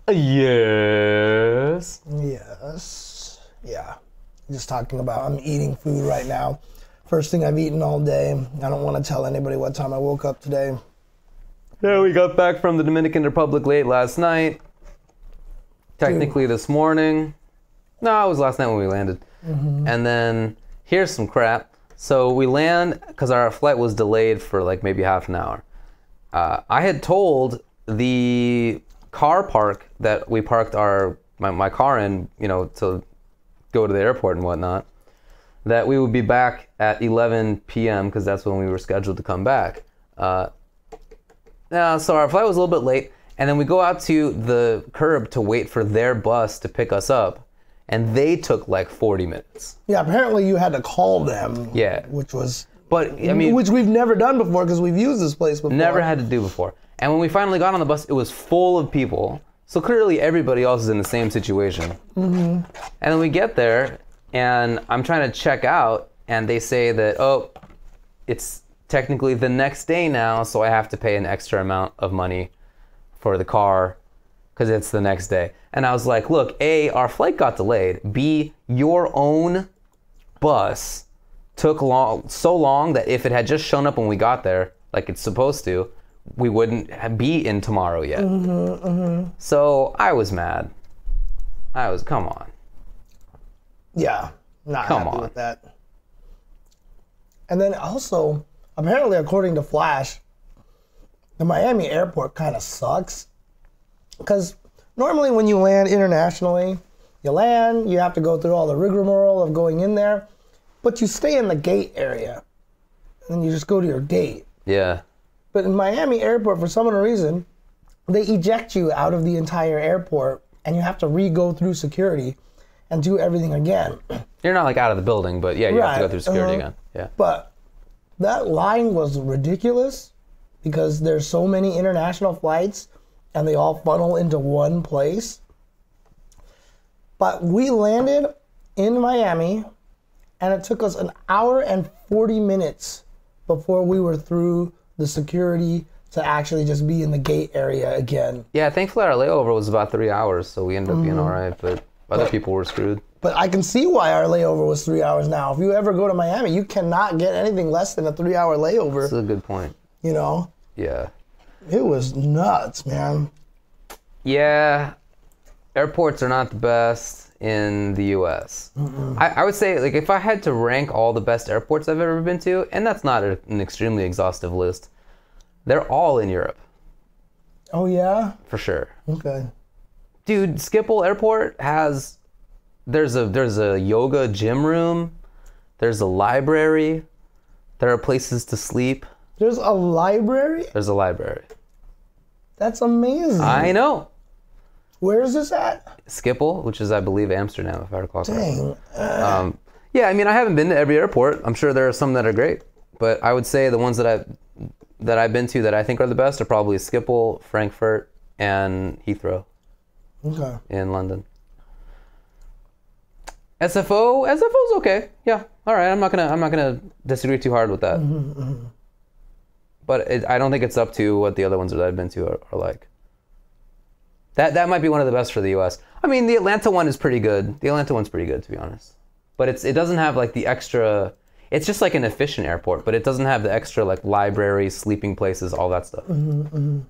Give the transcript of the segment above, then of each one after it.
Yes. Yes. Yeah. Just talking about, I'm eating food right now. First thing I've eaten all day. I don't want to tell anybody what time I woke up today. Yeah, we got back from the Dominican Republic late last night. Technically this morning. No, it was last night when we landed. And then here's some crap. So we land, because our flight was delayed for like maybe half an hour. I had told the car park that we parked my car in, you know, to go to the airport and whatnot, that we would be back at 11 p.m. because that's when we were scheduled to come back. So our flight was a little bit late, and then we go out to the curb to wait for their bus to pick us up, and they took like 40 minutes. Yeah, apparently you had to call them. Yeah. Which was... But, I mean... Which we've never done before because we've used this place before. Never had to do before. And when we finally got on the bus, it was full of people. So clearly everybody else is in the same situation. And then we get there, and I'm trying to check out, and they say that, oh, it's technically the next day now, so I have to pay an extra amount of money for the car because it's the next day. And I was like, look, A, our flight got delayed. B, your own bus took so long that if it had just shown up when we got there, like it's supposed to, we wouldn't be in tomorrow yet. So I was mad. Come on. Yeah, not Come happy on. with that. And then also, apparently according to Flash, the Miami airport kind of sucks. Because normally when you land internationally, you have to go through all the rigmarole of going in there, but you stay in the gate area, and then you just go to your gate. Yeah. But in Miami airport, for some reason, they eject you out of the entire airport, and you have to re-go through security and do everything again. You're not like out of the building, but yeah, you have to go through security again. Yeah. But that line was ridiculous because there's so many international flights and they all funnel into one place. But we landed in Miami and it took us an hour and 40 minutes before we were through the security to actually just be in the gate area again. Yeah, thankfully our layover was about 3 hours, so we ended up being all right, but other people were screwed. But I can see why our layover was 3 hours now. If you ever go to Miami, you cannot get anything less than a 3-hour layover. That's a good point. You know? Yeah. It was nuts, man. Yeah, airports are not the best in the U.S. I would say, like, if I had to rank all the best airports I've ever been to, and that's not an extremely exhaustive list, they're all in Europe. Oh, yeah? For sure. Okay. Dude, Schiphol Airport has... There's a yoga gym room. There's a library. There are places to sleep. There's a library? There's a library. That's amazing. I know. Where is this at? Schiphol, which is, I believe, Amsterdam, if I recall correctly. Dang. Yeah, I mean, I haven't been to every airport. I'm sure there are some that are great. But I would say the ones that I've been to that I think are the best are probably Schiphol, Frankfurt, and Heathrow. Okay. In London. SFO's okay. Yeah, all right. I'm not gonna disagree too hard with that. But I don't think it's up to what the other ones that I've been to are like. That might be one of the best for the U.S. I mean, the Atlanta one is pretty good. The Atlanta one's pretty good, to be honest. But it doesn't have like the extra. It's just like an efficient airport, but it doesn't have the extra like libraries, sleeping places, all that stuff. In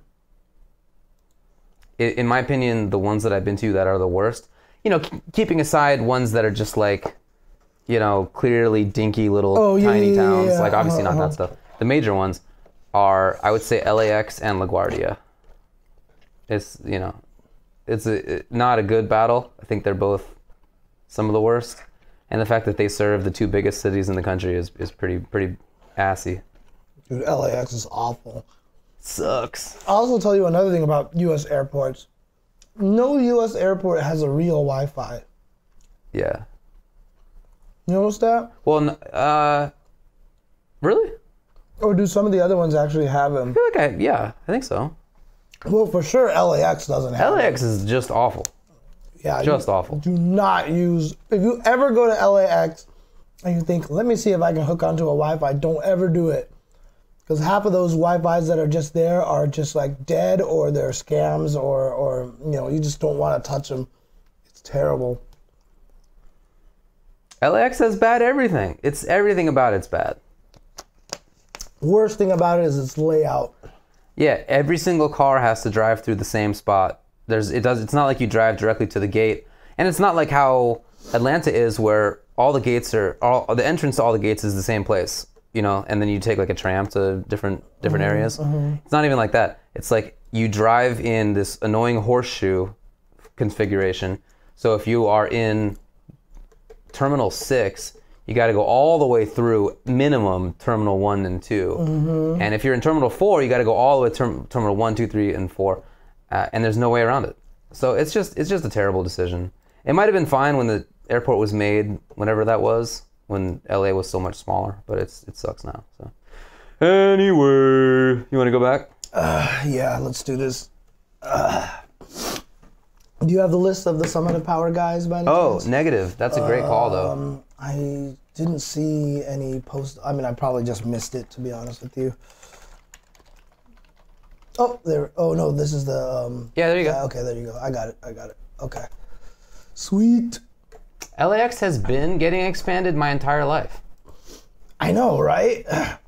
my opinion, the ones that I've been to that are the worst. You know, keeping aside ones that are just like, you know, clearly dinky little tiny towns, like obviously not that stuff. The major ones are, I would say, LAX and LaGuardia. It's, you know, it's not a good battle. I think they're both some of the worst. And the fact that they serve the two biggest cities in the country is pretty assy. Dude, LAX is awful. Sucks. I'll also tell you another thing about U.S. airports. No U.S. airport has a real Wi-Fi. Yeah. You notice that? Well, really? Or do some of the other ones actually have them? I feel like I think so. Well, for sure, LAX doesn't have LAX them. is just awful. Yeah, just awful. Do not use... If you ever go to LAX and you think, let me see if I can hook onto a Wi-Fi, don't ever do it. Because half of those Wi-Fis that are just there are just like dead, or they're scams, or you know, you just don't want to touch them. It's terrible. LAX has bad everything. It's everything about it's bad. Worst thing about it is its layout. Yeah, every single car has to drive through the same spot. It's not like you drive directly to the gate, and it's not like how Atlanta is, where all the gates are the entrance to all the gates is the same place, you know, and then you take like a tram to different areas. It's not even like that. It's like you drive in this annoying horseshoe configuration. So if you are in Terminal 6, you got to go all the way through minimum Terminal 1 and 2. And if you're in Terminal 4, you got to go all the way to Terminal 1, 2, 3, and 4. And there's no way around it. So it's just a terrible decision. It might have been fine when the airport was made, whenever that was, when LA was so much smaller, but it sucks now. So anyway, you want to go back? Yeah, let's do this. Do you have the list of the Summit of Power guys by any chance? Negative. That's a great call, though. I didn't see any post. I mean, I probably just missed it, to be honest with you. Oh, there. Oh no, this is the. Yeah, there you go. Okay, there you go. I got it. Okay. Sweet. LAX has been getting expanded my entire life. I know, right?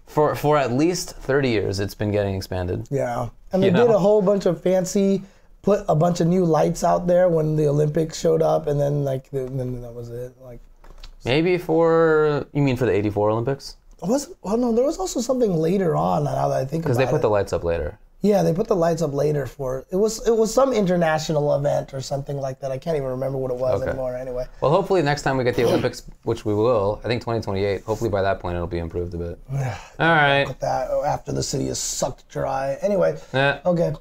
For at least 30 years, it's been getting expanded. Yeah, and they did a whole bunch of fancy, put a bunch of new lights out there when the Olympics showed up, and then then that was it. Like, maybe you mean for the '84 Olympics? Well, no, there was also something later on. Now that I think about it, because they put the lights up later. Yeah, they put the lights up later for it was some international event or something like that. I can't even remember what it was anymore. Anyway. Well, hopefully next time we get the Olympics, which we will, I think 2028. Hopefully by that point it'll be improved a bit. All right. That after the city is sucked dry. Anyway. Yeah. Okay.